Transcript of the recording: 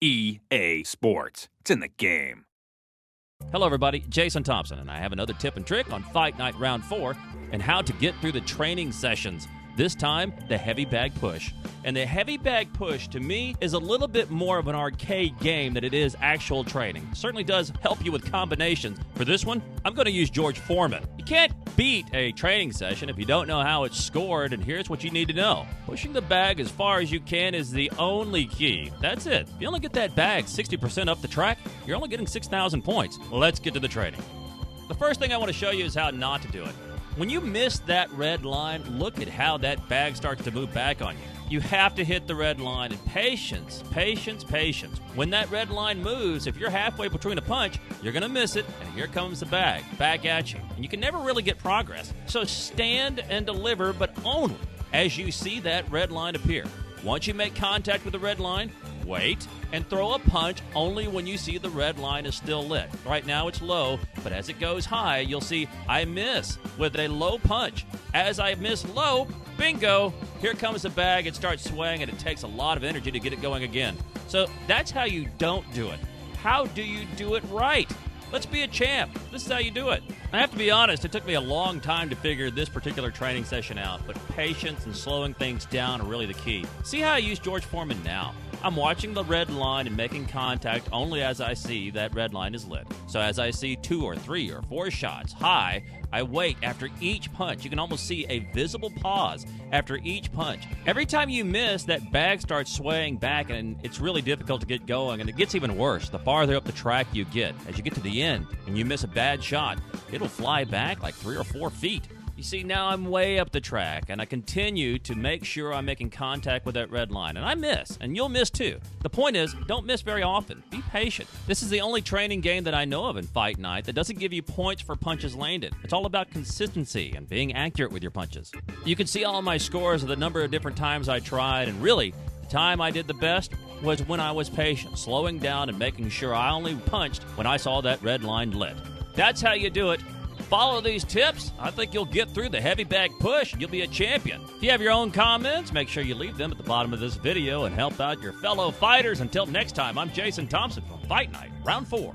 EA Sports. It's in the game. Hello, everybody. Jason Thompson, and I have another tip and trick on Fight Night Round 4 and how to get through the training sessions. This time, the heavy bag push. And the heavy bag push, to me, is a little bit more of an arcade game than it is actual training. It certainly does help you with combinations. For this one, I'm going to use George Foreman. You can't beat a training session if you don't know how it's scored, and here's what you need to know. Pushing the bag as far as you can is the only key. That's it. If you only get that bag 60% up the track, you're only getting 6,000 points. Let's get to the training. The first thing I want to show you is how not to do it. When you miss that red line, look at how that bag starts to move back on you. You have to hit the red line, and patience. When that red line moves, if you're halfway between a punch, you're going to miss it, and here comes the bag, back at you. And you can never really get progress. So stand and deliver, but only as you see that red line appear. Once you make contact with the red line, wait and throw a punch only when you see the red line is still lit. Right now it's low, but as it goes high, you'll see I miss with a low punch. As I miss low, bingo, here comes the bag. It starts swaying, and it takes a lot of energy to get it going again. So that's how you don't do it. How do you do it right? Let's be a champ. This is how you do it. I have to be honest, it took me a long time to figure this particular training session out, but patience and slowing things down are really the key. See how I use George Foreman now. I'm watching the red line and making contact only as I see that red line is lit. So as I see 2 or 3 or 4 shots high, I wait after each punch. You can almost see a visible pause after each punch. Every time you miss, that bag starts swaying back, and it's really difficult to get going, and it gets even worse the farther up the track you get. As you get to the end and you miss a bad shot, it'll fly back like 3 or 4 feet. You see, now I'm way up the track, and I continue to make sure I'm making contact with that red line. And I miss, and you'll miss too. The point is, don't miss very often. Be patient. This is the only training game that I know of in Fight Night that doesn't give you points for punches landed. It's all about consistency and being accurate with your punches. You can see all my scores of the number of different times I tried, and really, the time I did the best was when I was patient, slowing down and making sure I only punched when I saw that red line lit. That's how you do it. Follow these tips. I think you'll get through the heavy bag push and you'll be a champion. If you have your own comments, make sure you leave them at the bottom of this video and help out your fellow fighters. Until next time, I'm Jason Thompson from Fight Night, Round 4.